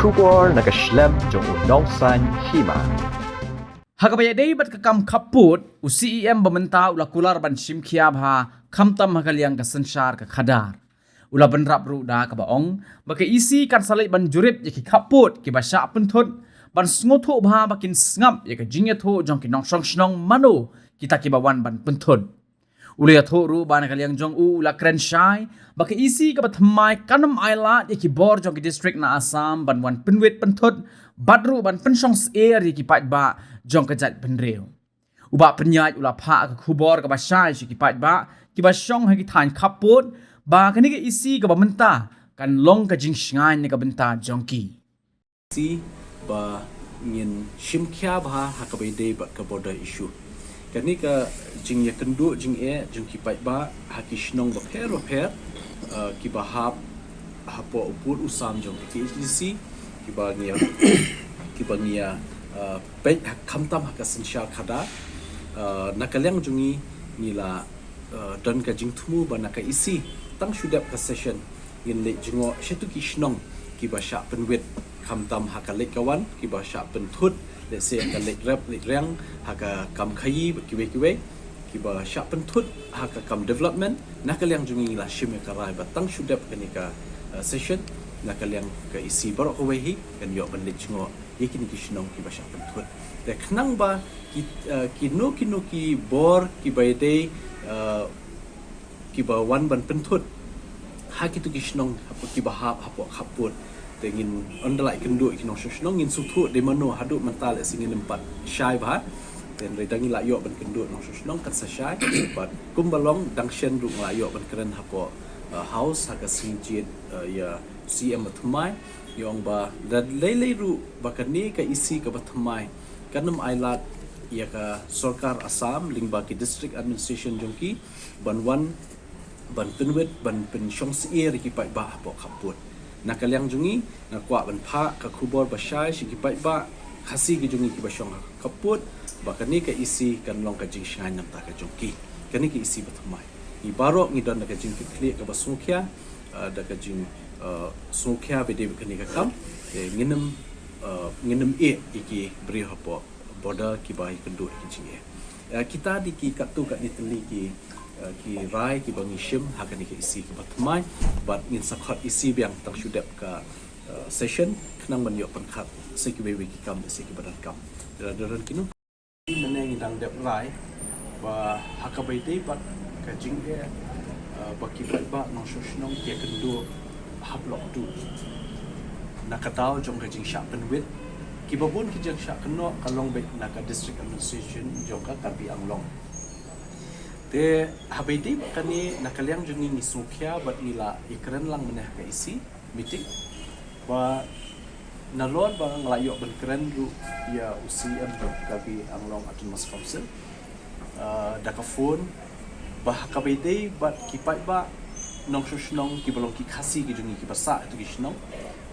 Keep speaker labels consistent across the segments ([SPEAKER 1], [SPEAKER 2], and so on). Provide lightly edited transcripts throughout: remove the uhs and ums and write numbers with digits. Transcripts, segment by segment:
[SPEAKER 1] Shubor nakaslem jong unongsan hima.
[SPEAKER 2] Hakabaya day bat kakam kaput u CEM bamenta ula kular ban shimkhia bha khamtam hakaliang ka sansar ka khadar ula ban rap ru da ka baong baka isi kan salai ban jurip yaki kaput ki basha punthut ban sngoto bha bakin sngamp yaka jingya tho jong ki nong song snong mano kita ki bawan ban punthut ulia tho ru ban hakaliang jong u ula kren shai baka isi ka bathmai kanam aila yaki bor jong ki district na Assam ban wan pinwit punthut badru ban pensong air yaki pat ba jong kajat penreu uba penyaj ula pha ka khubor ka basai shi ki pat ba ki basong ha ki than khaput ba kani ka isi ka bamenta kan long ka jing shngai ne ka benta jongki
[SPEAKER 3] si ba ngin shimkhia bha hakabai dei ba ka border issue kani ka jing ya kendu jing jing ki pat ba haki shnong ba pher ki ba hap hapo upur usam jong ki isi ki ba ngia pek khamtam hakasin khada nakaliang jungi nila don ka jing thumu ba naka isi tang shudap ka session in le jingo shetu ki shnong ki ba sha penwit khamtam hakalik kawan ki ba sha penthut le se ka le rap le rang haka kam khayi kiwe ki ba sha penthut haka kam development nakaliang jungi la shime ka rai ba tang shudap ka session nakaliang ka isi barok ko wehi kan yo ban le jingo yekin ki shnong ki ba sha penthut de knang ba ki no ki bor ki ba de ki ba wan ban penthut ha ki tu ki shnong hapo ki ba hapo khaput tengin ondalai kendu ki no shnong in suthu de mano hadu mental singin empat shai ba ten redangi la yo ban kendu no shnong kan sa shai but kumbalong dangshen ru la yo ban keren hapo house ha ka sinjit ya CM bathmai yong ba dad lei ru bakani ka isi ka bathmai kanam ailat ya ka sarkar Assam lingba ki district administration jongki banwan ban penwet ban penshong sier ki pai ba po khaput nakaliang jungi nakwa ban pha ka khubor basai shi ki pai ba khasi ki jungi ki bashong khaput bakani ka isi kan long ka jing shngai nam ta ka jongki kani ki isi bathmai i baro ngi don ka jing ki khle ka basungkhya da ka jing sungkhya bede bakani ka kam nginem iki bri hapo border ki bai kendu ki jing kita di ki katu ka diteli ki rai ki bangi shim hakani ki isi ki batmai bat ngin sakhat isi biang tang shudap ka session knang man yo pan khat se ki wewe ki kam se ki badan kam daran kinu meneng dang dep rai ba hakabai dei bat ka jing ba ki ba no shoshnong ki kendu hablok tu nakatao jong ka jing sha penwit ki babun ki jang sha kno kalong bet naka district administration jong ka kabi anglong te habedi kani nakaliang jungi ni sukya bat nila ikren lang meneh ka isi meeting ba nalon ba nglayo ben keren ru ya UCM jong kabi anglong autonomous council daka phone ba kabedi bat kipai ba nong shnong ki bolong ki khasi ki jungi ki basa tu ki shnong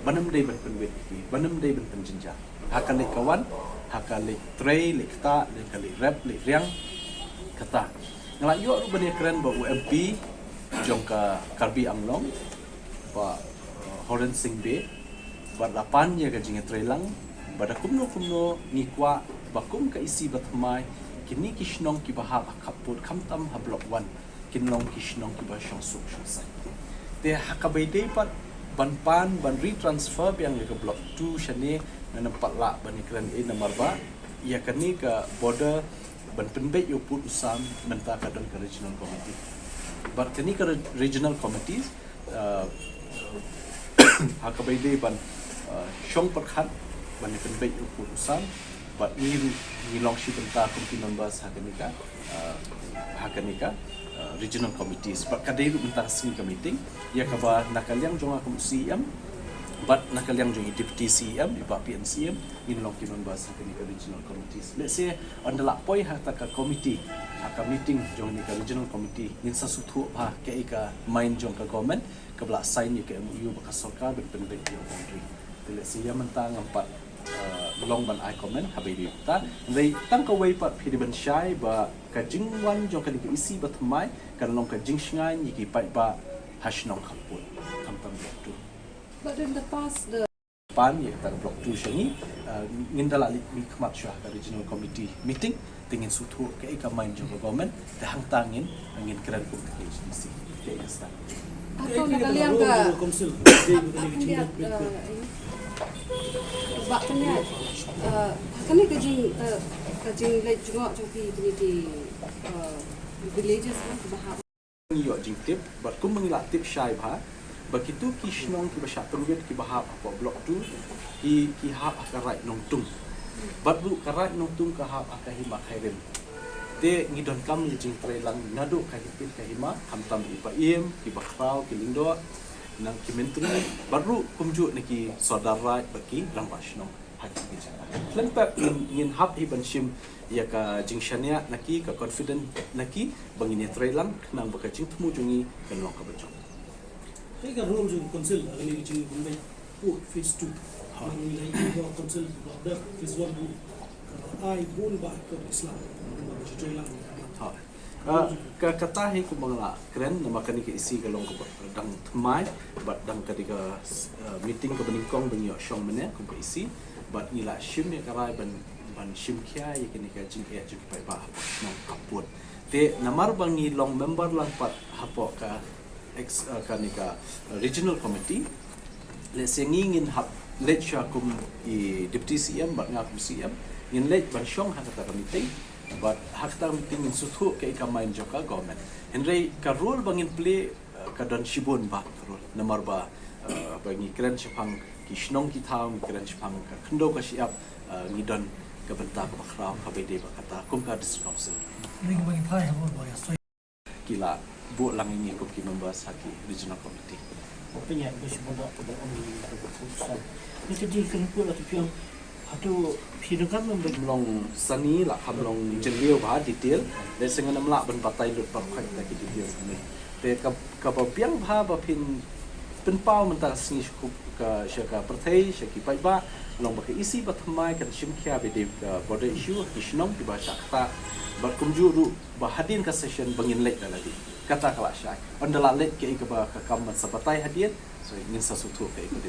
[SPEAKER 3] banam dei ban penwit ki banam dei ban penjinja hakale kawan hakale tray le kta le kale rap le riang kata nglayo ru bani keren ba UMP jong ka karbi anglong ba Horan Singh be ba lapan ya ka jinga tray lang bada kumno ni kwa bakum ka isi bathmai kini ki shnong ki bahab khaput khamtam hablok 1 kinlong kishnong ki ba shong suk sai te hakabai dei pat ban pan ban retransfer yang ke block 2 shane na nampak la ban ikran namar ba ya kani ka border ban penbet yo put usam menta ka don ka regional committee but kani ka regional committees hakabai dei ban shong perkhat ban penbet yo put usam but ni long shi benta committee members hakanika regional committees but kadai ru bentang sing ka meeting ya ka ba nakaliang jong aku CM but nakaliang jong deputy CM iba PNCM in long kinon ba sa ka regional committees let's say andala poi hata ka committee ka meeting jong ni ka regional committee nin sa suthu ba ke ka main jong ka government ka bla sign ni ka MOU ba ka sarkar ben ben yo boundary let's say ya mentang empat long ban I comment habai di ta dei tang ka wei pat phidi ban shai ba ka jingwan jong ka isi bathmai kan long ka jing shngai ni ki pai ba hashnong khaput kam tam tu
[SPEAKER 4] but in the past
[SPEAKER 3] depan ya kata blok 2 syangi ngin dalak mi khmat syah ka regional committee meeting tingin sutu ke ika main juga government dahang tangin ngin keren kum ke HDC ke ista
[SPEAKER 4] Atau nakaliang ka lihat bak kena kami kajing late juga jadi di villages kan bahap
[SPEAKER 3] yo jing tip bat kum mengilak tip syai bha begitu kishnong ki basha perwet ki bahap apa blok 2 ki hap akarai nong tung bat bu karai nong tung ka hap akahima khairem te ngidon kam jing trelang nado ka hipit ka hima hamtam ipa iem ki bakrau ki lindo nang ki menteri baru kumju niki saudara baki rambashnong hati bicara lempap ingin hap hiban shim ya ka jing shania naki ka confident naki bangini trelang nang baka jing temu jungi kanong ka bajong
[SPEAKER 5] Teka role jung council agni jing kumbai po phase 2 ang lai ko council da phase 1 bu ai bun ba ko islam ba jela
[SPEAKER 3] ha ka kata hi ku bangla keren nama kani ke isi kalong ko dang thmai bat dang kadika meeting ko beningkong bengyo shong mene ku isi bat nila shim ne karai ban shim kya ye kini ka jing e jing pai ba nong kaput te namar bangi long member lang pat hapo ka ex kanika regional committee le sengingin hap let syakum I deputy CM bat ngap CM ngin let ban shong hakata committee but hakta meeting in sutu ke ikamain joka government henry ka role bangin play ka dan shibon ba role namar ba bangi keren chapang ki shnong ki thau keren chapang ka khndo ka siap ngidon ka benta ka bakrau ka bede ba kata kum ka district council
[SPEAKER 5] ring bang thai ha bo ya so
[SPEAKER 3] kila bu lang ini kum ki membahas haki regional committee
[SPEAKER 5] penya be shiboda da on ni ni jadi kan pu la tiang atau phidakan membek
[SPEAKER 3] long sani la hamlong jenliu ba detail le sengan namla ban batai lut ba khai ta ki detail ni te ka ba piang ba ba pin pen pau mental sni ka shaka perthai shaki pai ba long ba ka isi ba thamai kan shim khia be de border issue kishnong ki ba shakta ba kumju ru ba hadin ka session bangin lek daladi kata kala syai ondala lek ke ka ba ka kam sabatai hadiat so ngin sasutu ke ikut